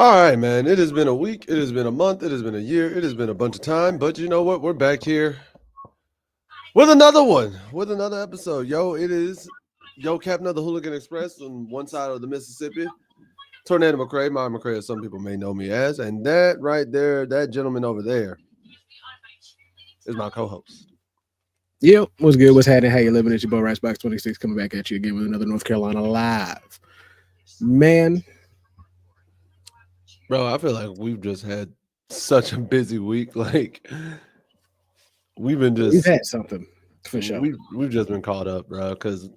All right, man. It has been a week. It has been a month. It has been a year. It has been a bunch of time. But you know what? We're back here with another one, with another episode. It is Captain of the Hooligan Express on one side of the Mississippi. Tornado McCray, Maya McCray, as some people may know me as. And that right there, that gentleman over there is my co-host. Yep, what's good? What's happening? How you living? It's your boy Ricebox 26 coming back at you again with another North Carolina live. Man, Bro, I feel like we've just had such a busy week. Like we've had something for sure. We've just been caught up, bro, because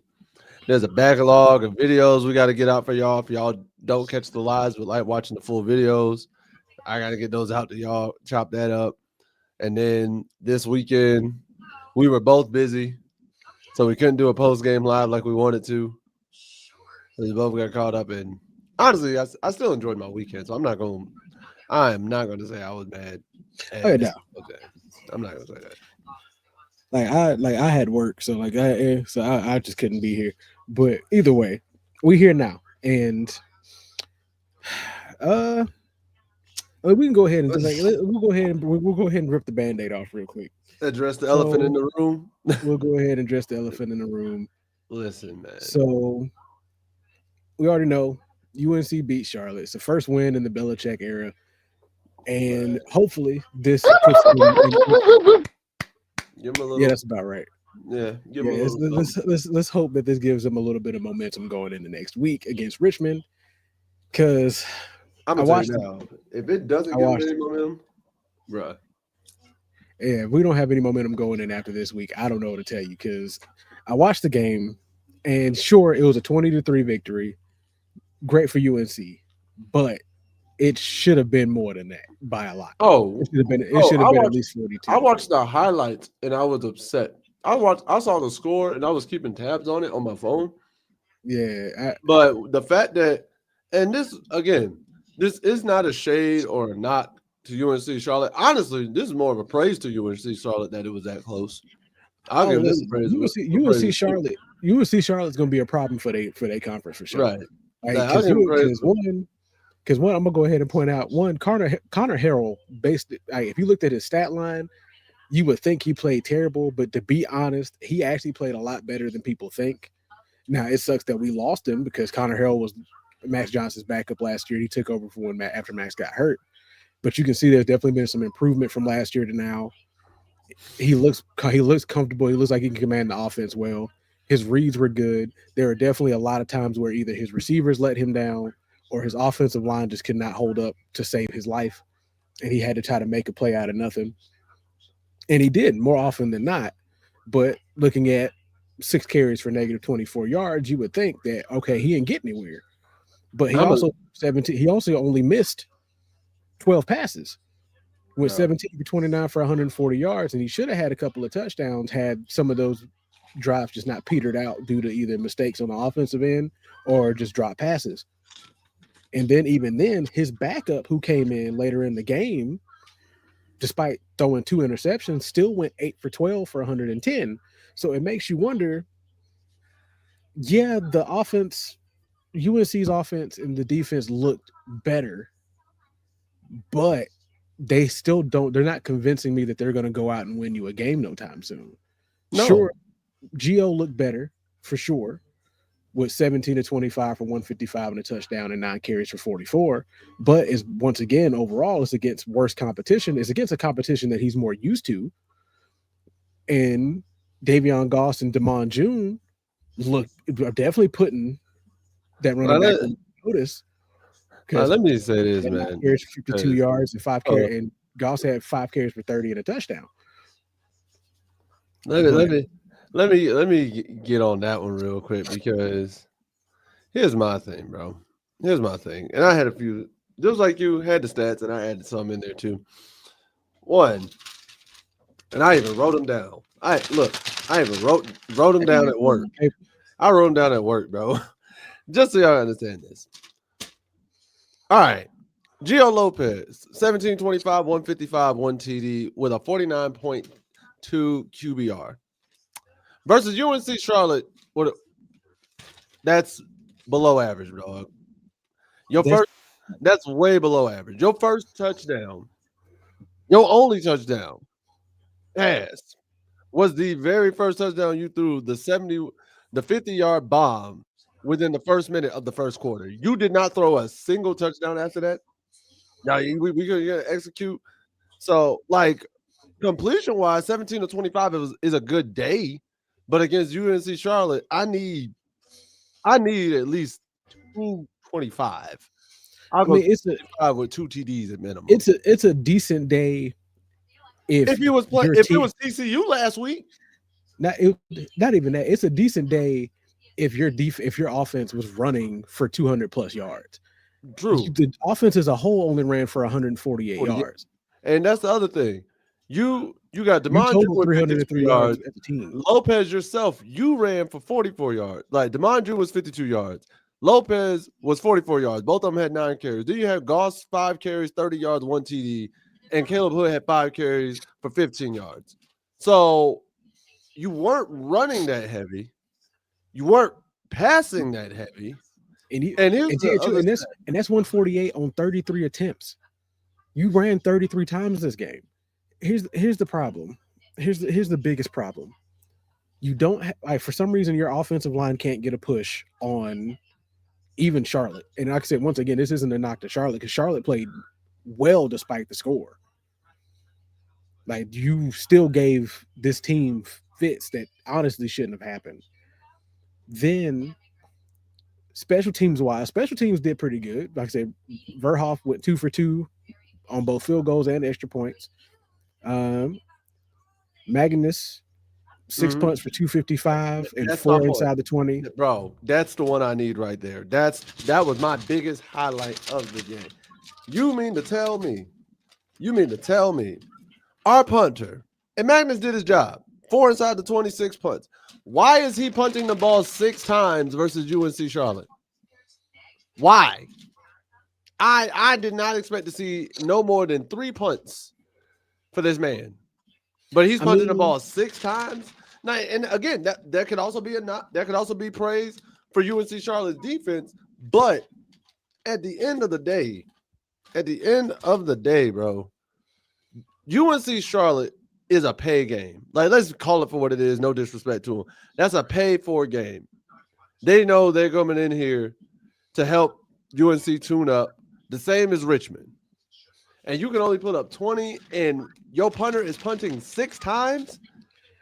there's a backlog of videos we got to get out for y'all. If y'all don't catch the lives but like watching the full videos, I got to get those out to y'all, chop that up. And then this weekend, we were both busy, so we couldn't do a post-game live like we wanted to. So we both got caught up. And honestly, I still enjoyed my weekend, so I am not going to say I was mad. No. I'm not going to say that. I had work, so I just couldn't be here. But either way, we here now, and we can go ahead and we'll go ahead and rip the Band-Aid off real quick. Address the elephant in the room. We'll go ahead and address the elephant in the room. Listen, man. So we already know UNC beat Charlotte. It's the first win in the Belichick era, and hopefully this puts them yeah, that's about right. Yeah, let's hope that this gives them a little bit of momentum going into next week against Richmond. Because I'm gonna tell you now, if it doesn't give them any momentum, bruh. Yeah, if we don't have any momentum going in after this week, I don't know what to tell you. Because I watched the game, and sure, it was a 20-3 victory. Great for UNC, but it should have been more than that by a lot. Oh, it should have been at least 42. I watched the highlights and I was upset. I saw the score and I was keeping tabs on it on my phone. Yeah, but the fact that, and this is not a shade or a knock to UNC Charlotte. Honestly, this is more of a praise to UNC Charlotte that it was that close. I'll give this a praise. UNC Charlotte's going to be a problem for their conference for sure. Right. Because one, I'm gonna go ahead and point out one. Connor Harrell, if you looked at his stat line, you would think he played terrible, but to be honest, he actually played a lot better than people think. Now it sucks that we lost him because Connor Harrell was Max Johnson's backup last year. He took over for after Max got hurt, but you can see there's definitely been some improvement from last year to now. He looks comfortable. He looks like he can command the offense well. His reads were good. There are definitely a lot of times where either his receivers let him down or his offensive line just could not hold up to save his life, and he had to try to make a play out of nothing. And he did more often than not. But looking at 6 carries for negative 24 yards, you would think that, okay, he didn't get anywhere. But he also only missed 12 passes. Went 17 for 29 for 140 yards, and he should have had a couple of touchdowns had some of those drives just not petered out due to either mistakes on the offensive end or just drop passes. And then even then, his backup who came in later in the game, despite throwing 2 interceptions, still went 8 for 12 for 110. So it makes you wonder, the offense, UNC's offense and the defense looked better, but they still they're not convincing me that they're going to go out and win you a game no time soon. No. Sure, Gio looked better for sure with 17 to 25 for 155 and a touchdown and 9 carries for 44. But is once again, overall, it's against worse competition. It's against a competition that he's more used to. And Davion Goss and Damon June are definitely putting that running back on notice. Let me say this, man. Carries for 52 yards and 5 carries, and Goss had 5 carries for 30 and a touchdown. Let me get on that one real quick because here's my thing, bro. Here's my thing, and I had a few. Just like you had the stats, and I added some in there too. One, and I even wrote them down. I even wrote them down at work. I wrote them down at work, bro. Just so y'all understand this. All right. Gio Lopez, 17-25, 155, 1 TD with a 49.2 QBR. Versus UNC Charlotte, that's below average, dog. That's way below average. Your first touchdown, your only touchdown pass was the very first touchdown you threw, the 50-yard bomb within the first minute of the first quarter. You did not throw a single touchdown after that. Now we could execute. So like completion wise, 17 to 25 is a good day, but against UNC Charlotte, I need at least 225. I'll I go mean, 225 with two TDs at minimum. it's a decent day if your If it team was TCU last week, not even that. It's a decent day if if your offense was running for 200 plus yards. true. The offense as a whole only ran for 148 40, yards. and that's the other thing. You got You Demondre totaled with 52 303 yards yards. as a team. Lopez yourself, you ran for 44 yards. Like Demondre was 52 yards. Lopez was 44 yards. Both of them had 9 carries. Then you have Goss 5 carries, 30 yards, 1 TD, and Caleb Hood had 5 carries for 15 yards. So you weren't running that heavy. You weren't passing that heavy. And Here's the other and that's 148 on 33 attempts. You ran 33 times this game. Here's the problem. Here's the biggest problem. You don't like for some reason your offensive line can't get a push on even Charlotte. And like I said, once again, this isn't a knock to Charlotte because Charlotte played well despite the score. Like you still gave this team fits that honestly shouldn't have happened. Then special teams did pretty good. Like I said, Verhoff went 2 for 2 on both field goals and extra points. Magnus 6 punts for 255 and that's 4 inside the 20. Bro, that's the one I need right there. That was my biggest highlight of the game. You mean to tell me our punter, and Magnus did his job, 4 inside the 26 punts. Why is he punting the ball 6 times versus UNC Charlotte? Why? I did not expect to see no more than 3 punts for this man. But he's punting the ball 6 times. Now, and again, that could also be that could also be praise for UNC Charlotte's defense. But at the end of the day, bro, UNC Charlotte is a pay game. Like, let's call it for what it is. No disrespect to them. That's a pay-for game. They know they're coming in here to help UNC tune up, the same as Richmond. And you can only put up 20, and your punter is punting 6 times.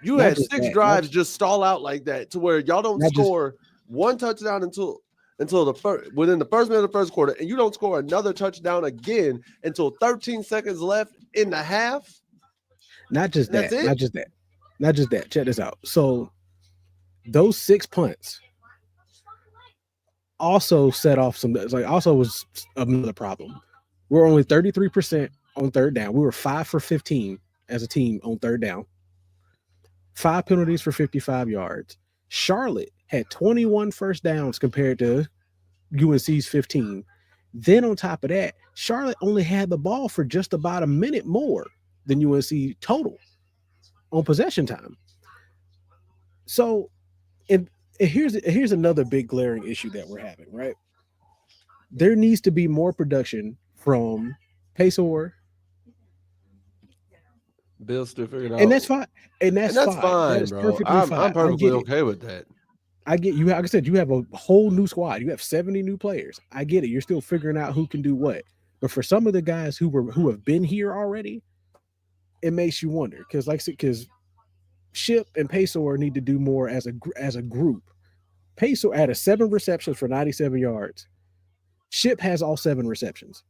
You had 6 drives just stall out like that to where y'all don't score one touchdown until within the first minute of the first quarter, and you don't score another touchdown again until 13 seconds left in the half. Not just that. Check this out. So those 6 punts also set off was another problem. We're only 33% on third down. We were 5 for 15 as a team on third down. 5 penalties for 55 yards. Charlotte had 21 first downs compared to UNC's 15. Then on top of that, Charlotte only had the ball for just about a minute more than UNC total on possession time. So, and here's another big glaring issue that we're having, right? There needs to be more production from Pesor. Bill still figured out. And that's fine. And that's fine, that bro. I'm perfectly okay with that. I get you. Like I said, you have a whole new squad. You have 70 new players. I get it. You're still figuring out who can do what. But for some of the guys who have been here already, it makes you wonder. Because Ship and Pesor need to do more as a group. Pesor had 7 receptions for 97 yards. Ship has all 7 receptions.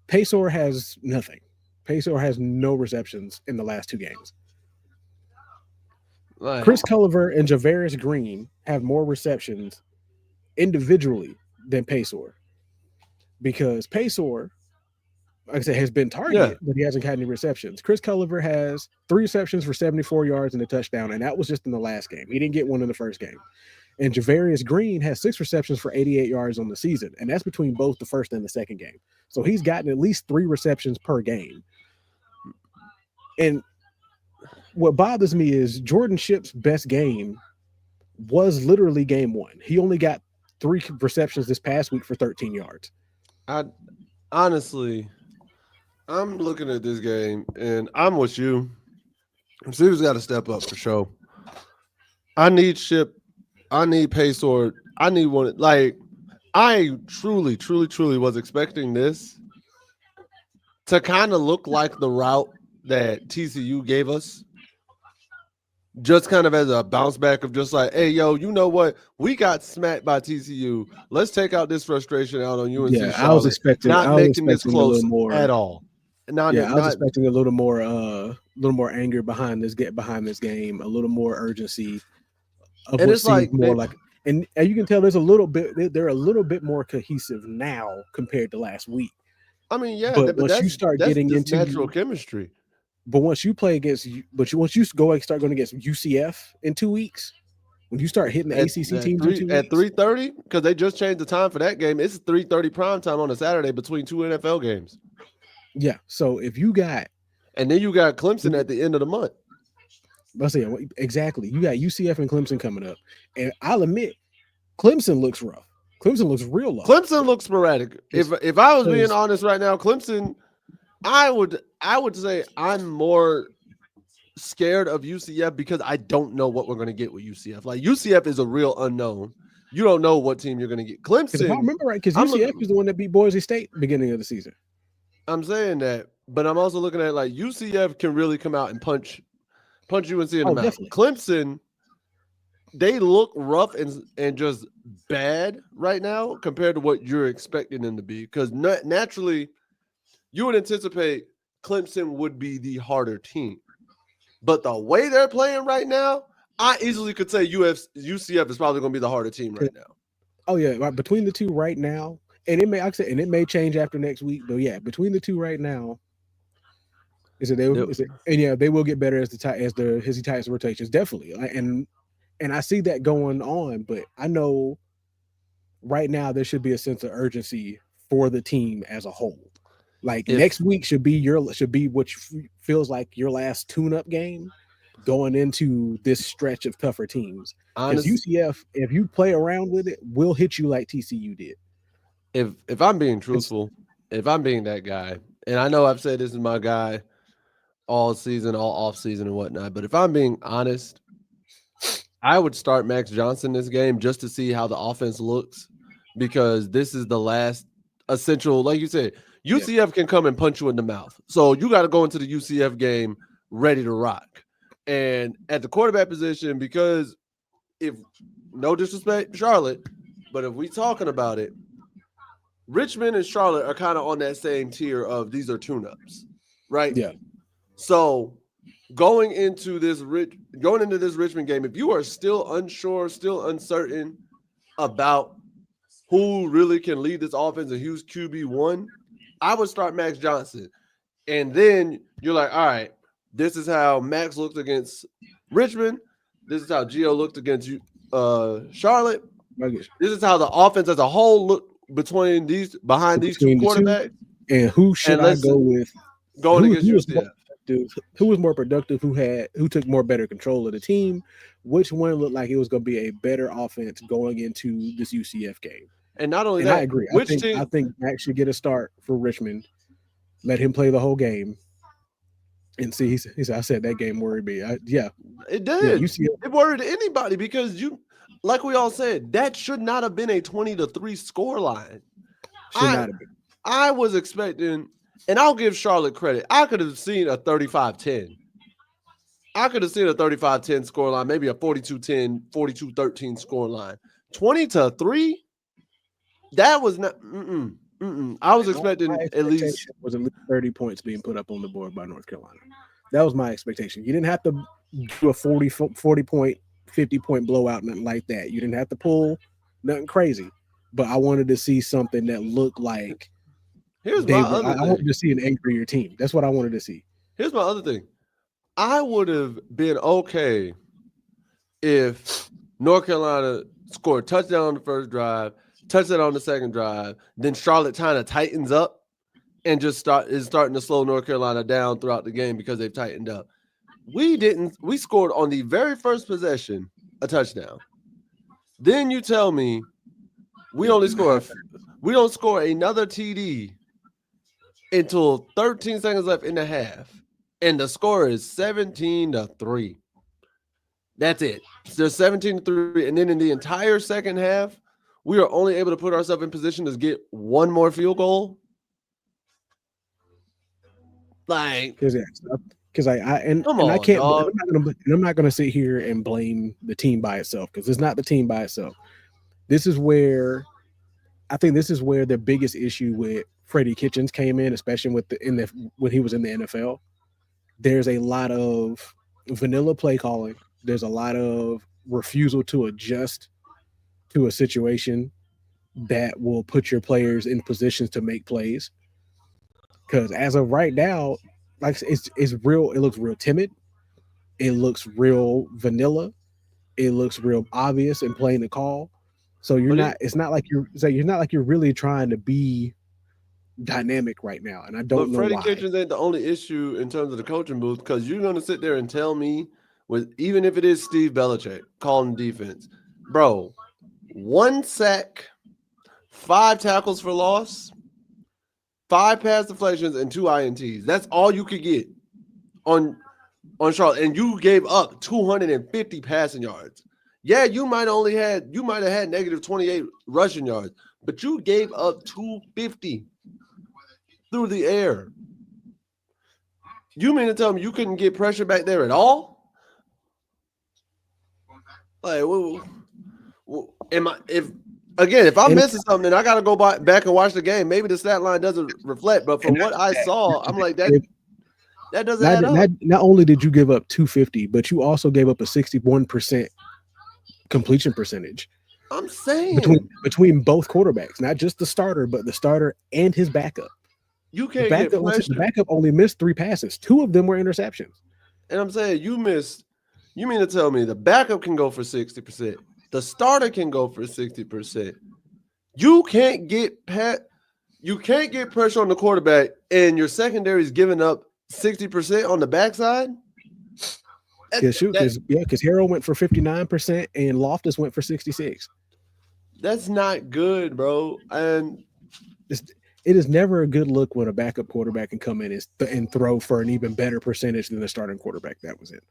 Pesor has nothing. Pesor has no receptions in the last 2 games. Chris Culliver and Javarius Green have more receptions individually than Pesor. Because Pesor, like I said, has been targeted, but he hasn't had any receptions. Chris Culliver has 3 receptions for 74 yards and a touchdown, and that was just in the last game. He didn't get one in the first game. And Javarius Green has 6 receptions for 88 yards on the season, and that's between both the first and the second game. So he's gotten at least 3 receptions per game. And what bothers me is Jordan Ship's best game was literally game 1. He only got 3 receptions this past week for 13 yards. honestly, I'm looking at this game and I'm with you. Receivers got to step up for sure. I need Ship. I need Paysor. I need one. Like, I truly, truly, truly was expecting this to kind of look like the route that TCU gave us, just kind of as a bounce back of just like, hey, yo, you know what? We got smacked by TCU. Let's take out this frustration out on UNC Yeah, I was Charlotte, expecting. not I was making this expecting a little close at more. all. Not, Yeah, I was not, expecting a little more anger behind this game, a little more urgency of and what it's seems like more like. And you can tell there's a little bit. They're a little bit more cohesive now compared to last week. I mean, yeah, But but once you that's start that's getting just natural into, chemistry. but once you play against, once you go and start going against UCF in 2 weeks, when you start hitting the At, ACC at teams in three two at weeks, 3:30 because they just changed the time for that game. It's 3:30 prime time on a Saturday between two NFL games, yeah. So if you got, and then you got Clemson at the end of the month. let's say exactly, you got UCF and Clemson coming up, and I'll admit, Clemson looks rough. Clemson looks real rough. Clemson looks sporadic. If I was being honest right now, Clemson, I would say I'm more scared of UCF because I don't know what we're going to get with UCF. Like UCF is a real unknown. You don't know what team you're going to get. Because if I Clemson, remember right, because I'm UCF looking. is the one that beat Boise State beginning of the season. I'm saying that, but I'm also looking at like UCF can really come out and punch UNC in the Oh, mouth. definitely. Clemson, they look rough and just bad right now compared to what you're expecting them to be. Because naturally, you would anticipate Clemson would be the harder team. But the way they're playing right now, I easily could say UCF is probably going to be the harder team right now. Oh yeah, right, between the two right now, and it may, like I said, and it may change after next week. But yeah, between the two right now, Yep. and yeah, they will get better as the Hizzy Titans rotations definitely, and I see that going on. But I know right now there should be a sense of urgency for the team as a whole. Like If next week should be what feels like your last tune-up game going into this stretch of tougher teams. Because honest, UCF, if you play around with it, will hit you like TCU did. if I'm being It's, truthful, if I'm being that guy, and I know I've said this is my guy all season, all off season, and whatnot, but if I'm being honest, I would start Max Johnson this game just to see how the offense looks because this is the last essential. Like you said, yeah, UCF can come and punch you in the mouth. So you got to go into the UCF game ready to rock. And at the quarterback position, because if no disrespect, Charlotte, but if we talking about it, Richmond and Charlotte are kind of on that same tier of these are tune-ups, right? yeah, So going into this Richmond game, if you are still unsure, still uncertain about who really can lead this offense and who's QB1, I would start Max Johnson. And then you're like, all right, this is how Max looked against Richmond. This is how Gio looked against Charlotte. This is how the offense as a whole looked behind these two between the two. quarterbacks. And who should And I let's go with? going against Who was more UCF. productive? Who was more productive? Who took more better control of the team? Which one looked like it was going to be a better offense going into this UCF game? And not only And I that, agree. which team? I think Max should get a start for Richmond. Let him play the whole game and see. He said, "I said that game worried me." Yeah, It yeah. did. UCF It worried anybody because like we all said, that should not have been a 20-3 score line. should not have been. I was expecting, and I'll give Charlotte credit. I could have seen a 35-10. I could have seen a 35-10 score line, maybe a 42-10, 42-13 score line. 20-3? That was not. I was expecting My at least. expectation was at least 30 points being put up on the board by North Carolina. That was my expectation. You didn't have to do a 40 point, 50-point blowout, nothing like that. You didn't have to pull nothing crazy. But I wanted to see something that looked like Here's my other I wanted thing. to see an angrier team. That's what I wanted to see. Here's my other thing. I would have been okay if North Carolina scored a touchdown on the first drive, touchdown on the second drive, then Charlotte kind of tightens up and just starting to slow North Carolina down throughout the game because they've tightened up. We scored on the very first possession a touchdown. Then you tell me we don't score another TD until 13 seconds left in the half, and the score is 17-3. That's it. There's 17-3, and then in the entire second half, we are only able to put ourselves in position to get one more field goal. Like, because come I on, can't. dog. I'm not gonna sit here and blame the team by itself because it's not the team by itself. This is where I think this is where the biggest issue with Freddie Kitchens came in, especially when he was in the NFL. There's a lot of vanilla play calling. There's a lot of refusal to adjust to a situation that will put your players in positions to make plays. Because as of right now, like it's real. It looks real timid. It looks real vanilla. It looks real obvious in playing the call. So you're But not. It's not like you're not like you're really trying to be dynamic right now, and I don't know Freddie why. Kitchens ain't the only issue in terms of the coaching booth because you're going to sit there and tell me, with even if it is Steve Belichick calling defense, bro, 1 sack, 5 tackles for loss, 5 pass deflections, and 2 INTs. That's all you could get on Charlotte, and you gave up 250 passing yards. Yeah, you might have had negative 28 rushing yards, but you gave up 250 through the air. You mean to tell me you couldn't get pressure back there at all? Like, if I'm missing something and I got to go back and watch the game, maybe the stat line doesn't reflect. But from what I saw, I'm like that doesn't add up. Not only did you give up 250, but you also gave up a 61% completion percentage. I'm saying between both quarterbacks, not just the starter, but the starter and his backup. You can't get pressure. The backup only missed 3 passes. 2 of them were interceptions. And I'm saying you mean to tell me the backup can go for 60%. The starter can go for 60%. You can't get pressure on the quarterback, and your secondary is giving up 60% on the backside. Because Harrell went for 59% and Loftus went for 66. That's not good, bro. And it is never a good look when a backup quarterback can come in and throw for an even better percentage than the starting quarterback. That was it.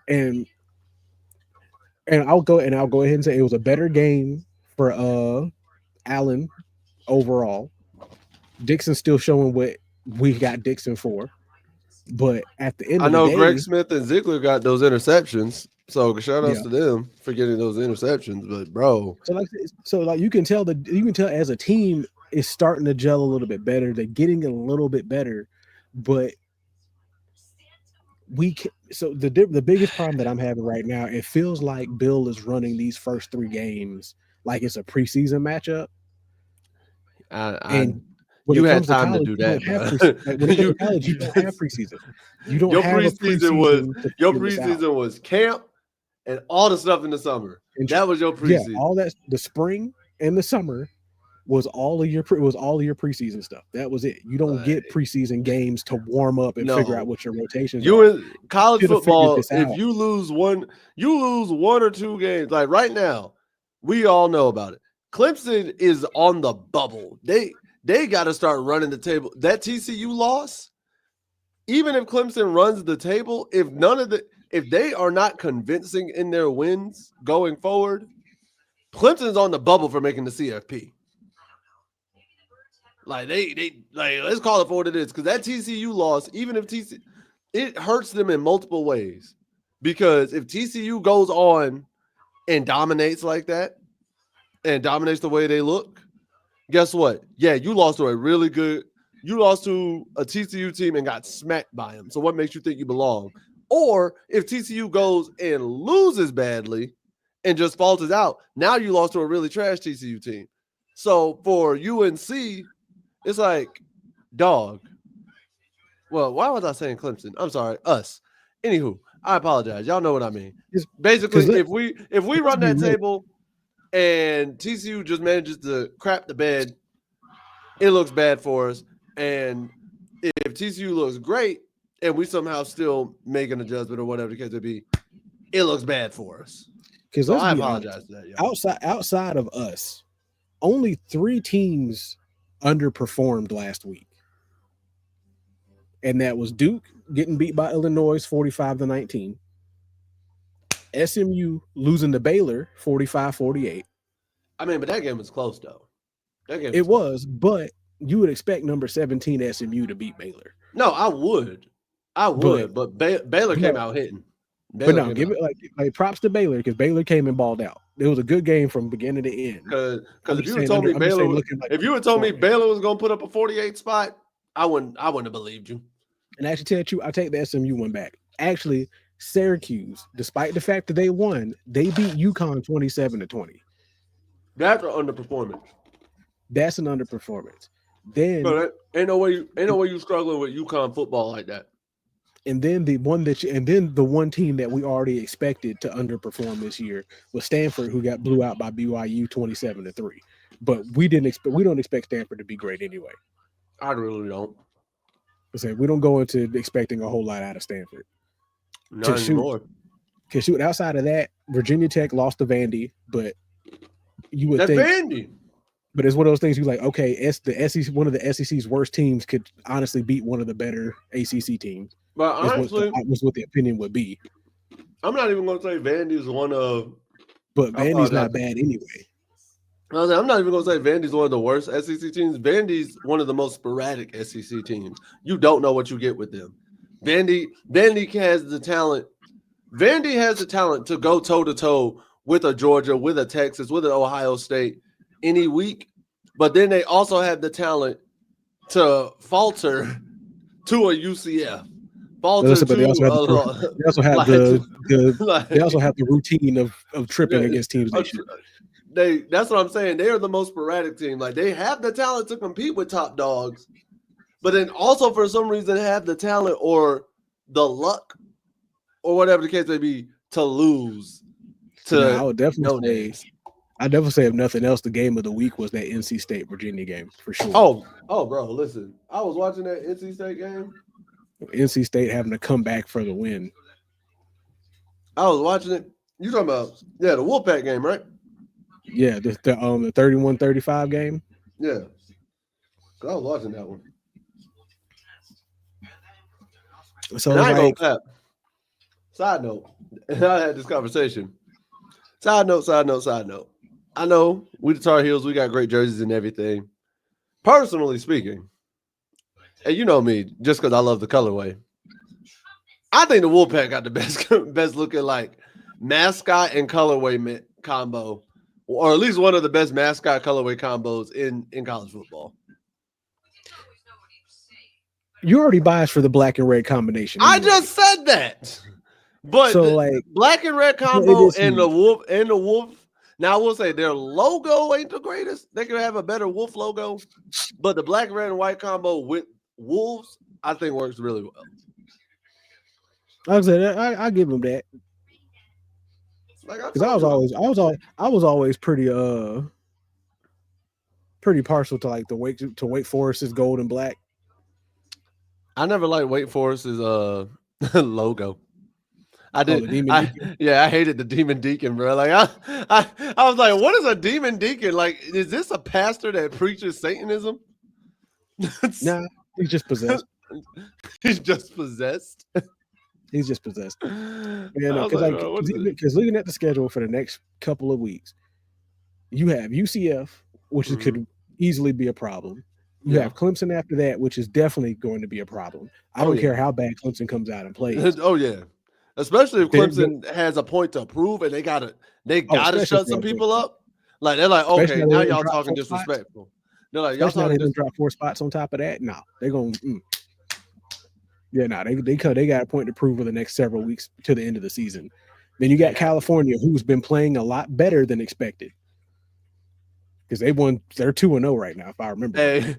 And I'll go ahead and say it was a better game for Allen overall. Dixon's still showing what we got Dixon for. But at the end of the day, I know Greg Smith and Ziegler got those interceptions. So shout outs to them for getting those interceptions. But bro, so you can tell as a team is starting to gel a little bit better. They're getting a little bit better, but the biggest problem that I'm having right now, it feels like Bill is running these first 3 games like it's a preseason matchup. And when you had time to do that, when you have college, you don't have preseason. You don't have your preseason was camp and all the stuff in the summer. That was your preseason. Yeah, all that the spring and the summer was all of your preseason stuff. That was it. You don't get preseason games to warm up and figure out what your rotations are. In college football, if you lose one or 2 games. Like right now, we all know about it. Clemson is on the bubble. They got to start running the table. That TCU loss, even if Clemson runs the table, if they are not convincing in their wins going forward, Clemson's on the bubble for making the CFP. Like let's call it for what it is, because that TCU loss, even if it hurts them in multiple ways. Because if TCU goes on and dominates like that, and dominates the way they look, guess what? Yeah, you lost to a TCU team and got smacked by them. So what makes you think you belong? Or if TCU goes and loses badly and just falters out, now you lost to a really trash TCU team. So for UNC, it's like, dog. Well, why was I saying Clemson? I'm sorry, us. Anywho, I apologize. Y'all know what I mean. Basically, if we run that table and TCU just manages to crap the bed, it looks bad for us. And if TCU looks great and we somehow still make an adjustment or whatever the case may be, it looks bad for us. Because I apologize for that. Y'all. Outside of us, only 3 teams underperformed last week. and that was Duke getting beat by Illinois 45-19, SMU losing to Baylor 45-48. I mean, but that game was close though. That game It was close. was, but you would expect number 17 SMU to beat Baylor. No, I would, but Baylor came No, out hitting. but Baylor no, came give out it like props to Baylor because Baylor came and balled out. It was a good game from beginning to end. because if you had told me if you had told me Baylor was gonna put up a 48 spot, I wouldn't have believed you. And actually, tell you, I take the SMU one back. Actually, Syracuse, despite the fact that they won, they beat UConn 27-20. That's an underperformance. That's an underperformance. Then ain't no way you struggling with UConn football like that. And then the one team that we already expected to underperform this year was Stanford, who got blew out by BYU 27-3. But we don't expect Stanford to be great anyway. I really don't. We don't go into expecting a whole lot out of Stanford. Not anymore. Because outside of that, Virginia Tech lost to Vandy, but you would think Vandy. But it's one of those things you like, okay, the SEC, one of the SEC's worst teams could honestly beat one of the better ACC teams. But honestly, was what the opinion would be. I'm not even going to say Vandy's one of. But Vandy's not bad anyway. I'm not even going to say Vandy's one of the worst SEC teams. Vandy's one of the most sporadic SEC teams. You don't know what you get with them. Vandy has the talent. Vandy has the talent to go toe-to-toe with a Georgia, with a Texas, with an Ohio State any week. But then they also have the talent to falter to a UCF. They also have the routine of tripping against teams they should. That's what I'm saying. They are the most sporadic team. Like, they have the talent to compete with top dogs, but then also for some reason have the talent or the luck or whatever the case may be to lose. I would definitely say if nothing else, the game of the week was that NC State Virginia game for sure. Oh, bro, listen. I was watching that NC State game. NC State having to come back for the win. I was watching it. You talking about the Wolfpack game, right? Yeah, the 31-35 game. Yeah, I was watching that one. So I ain't gonna cap. Side note, and I had this conversation. Side note. I know we the Tar Heels, we got great jerseys and everything. Personally speaking, and you know me, just because I love the colorway, I think the Wolfpack got the best looking like mascot and colorway combo, or at least one of the best mascot colorway combos in college football. You're already biased for the black and red combination. Anyway. I just said that. But the black and red combo and the wolf. Now I will say their logo ain't the greatest. They could have a better wolf logo, but the black, red, and white combo with wolves, I think works really well. Like I said, I give them that. Because I was always pretty partial to like the Wake Forest's gold and black. I never liked Wake Forest's logo. I did. I hated the Demon Deacon, bro. Like I was like, what is a Demon Deacon? Like, is this a pastor that preaches Satanism? Nah, he's just possessed. He's just possessed. He's just possessed. Yeah, because looking at the schedule for the next couple of weeks, you have UCF, which could easily be a problem. You have Clemson after that, which is definitely going to be a problem. I don't care how bad Clemson comes out and plays. Oh yeah. Especially if Clemson has a point to prove and they gotta shut some people up. Like they're like, okay, now y'all talking disrespectful. They're like, y'all talking to drop 4 spots on top of that. No, they're gonna they got a point to prove for the next several weeks to the end of the season. Then you got California, who's been playing a lot better than expected. Because they're 2-0 right now, if I remember. Hey.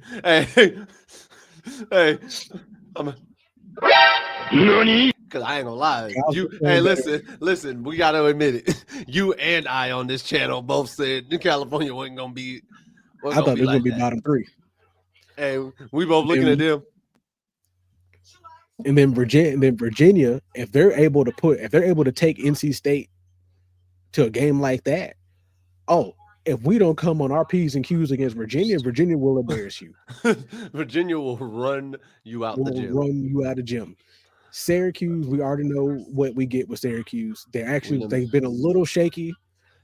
Because I ain't gonna lie. Listen, we gotta admit it. You and I on this channel both said California wasn't gonna be. I thought they were gonna be bottom 3. Hey, we both looking at them. And then Virginia, if they're able to take NC State to a game like that, if we don't come on our P's and Q's against Virginia, Virginia will embarrass you. Virginia will run you out the Will gym. run you out of gym. Syracuse, we already know what we get with Syracuse. They've been a little shaky,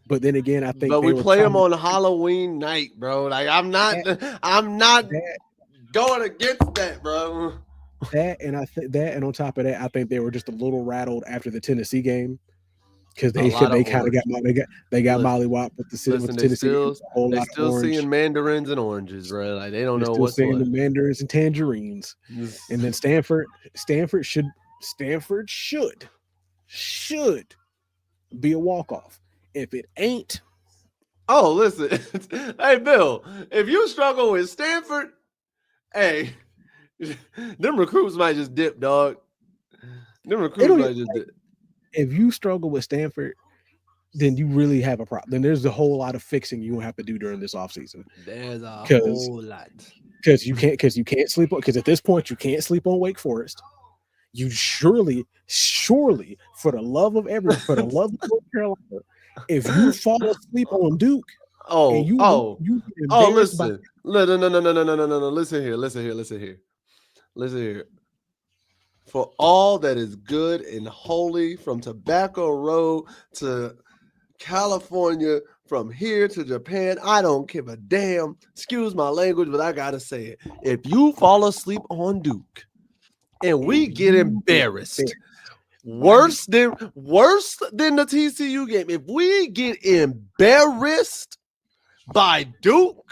but then again, I think But they we were play trying them on Halloween night, bro. Like I'm not that, going against that, bro. and on top of that, I think they were just a little rattled after the Tennessee game because A lot of they kind of got listen, mollywopped with listen, the Tennessee game. A whole they lot of still orange. seeing mandarins and oranges, bro. Like they don't They're know still what's seeing what. the mandarins and tangerines, and then Stanford should be a walk off. If it ain't, Oh, listen, hey Bill, if you struggle with Stanford, hey, them recruits might just dip, dog. Them recruits might just dip. if you struggle with Stanford, then you really have a problem. Then there's a whole lot of fixing you have to do during this offseason. There's a Because whole lot. because you can't sleep on, because at this point you can't sleep on Wake Forest. You surely for the love of North Carolina, if you fall asleep on Duke and you get embarrassed listen. No. Listen here. For all that is good and holy, from Tobacco Road to California, from here to Japan, I don't give a damn. Excuse my language, but I gotta say it. If you fall asleep on Duke and we get embarrassed, worse than the TCU game, if we get embarrassed by Duke,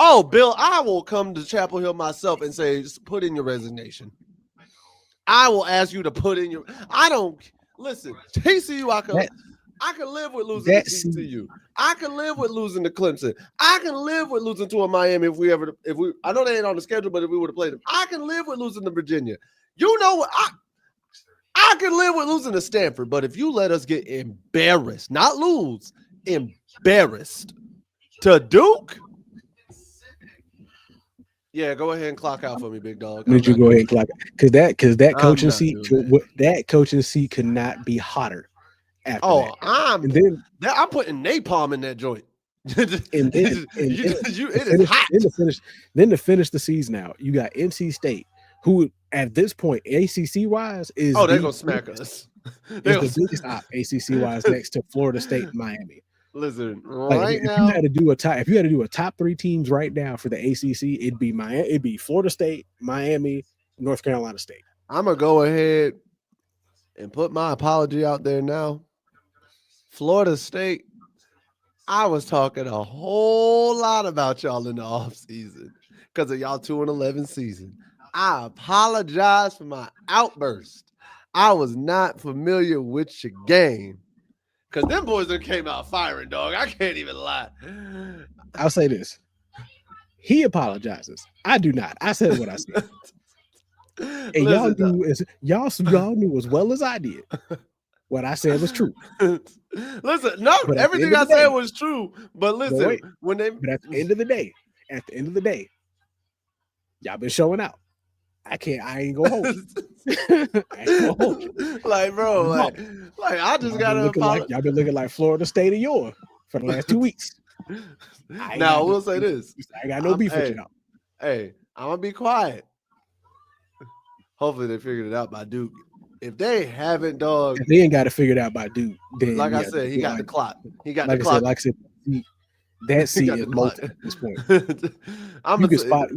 oh, Bill, I will come to Chapel Hill myself and say, just put in your resignation. I will ask you to put in your. I don't listen. TCU, I can live with losing to TCU. I can live with losing to Clemson. I can live with losing to a Miami if we. I know they ain't on the schedule, but if we would have played them, I can live with losing to Virginia. You know what? I can live with losing to Stanford, but if you let us get embarrassed, not lose, embarrassed to Duke. Yeah, go ahead and clock out for me, big dog. Did you go ahead and clock out? Because that coaching seat could not be hotter. After I'm putting napalm in that joint. And then to finish the season out, you got NC State, who at this point ACC wise is they're gonna smack us. They're the biggest ACC wise next to Florida State and Miami. Listen, if you had to do a top 3 teams right now for the ACC, it'd be Florida State, Miami, North Carolina State. I'm gonna go ahead and put my apology out there now. Florida State, I was talking a whole lot about y'all in the offseason because of y'all 2-11 season. I apologize for my outburst. I was not familiar with your game. Because them boys that came out firing, dog. I can't even lie. I'll say this. He apologizes. I do not. I said what I said. And y'all knew as well as I did. What I said was true. Listen, no, everything I said was true. But listen, at the end of the day, y'all been showing out. I ain't gonna hold you. Like, bro, like I just gotta y'all been looking like Florida State of yore for the last 2 weeks. Now I will say this. I got no beef with y'all. Hey, I'm gonna be quiet. Hopefully they figured it out by Duke. If they haven't, dog, if they ain't got it figured out by Duke, then like I said, he got the clock. He got the clock. Like I said, that seat is molten at this point. You can spot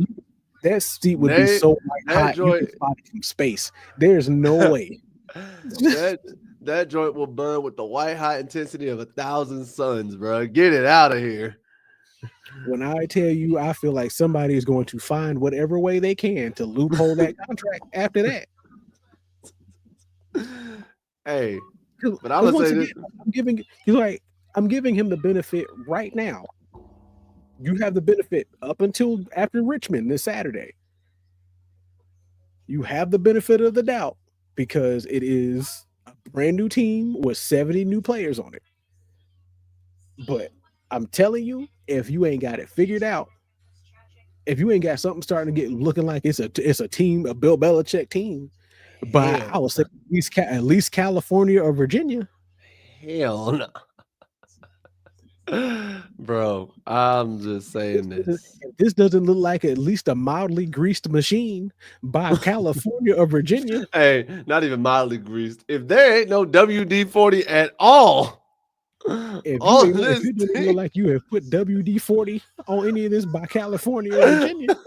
that seat would be so hot you can spot it from space. There's no way. that joint will burn with the white hot intensity of 1,000 suns, bro. Get it out of here. When I tell you, I feel like somebody is going to find whatever way they can to loophole that contract after that. Hey, but I would say this. I'm giving him the benefit right now. You have the benefit up until after Richmond this Saturday. You have the benefit of the doubt because it is a brand new team with 70 new players on it. But I'm telling you, if you ain't got it figured out, if you ain't got something starting to get looking like it's a team, a Bill Belichick team, but I would say at least California or Virginia. Hell no. bro. I'm just saying this. If this doesn't look like at least a mildly greased machine by California or Virginia. Hey, not even mildly greased. If there ain't no WD-40 at all on If this it doesn't look team, like you have put WD-40 on any of this by California or Virginia,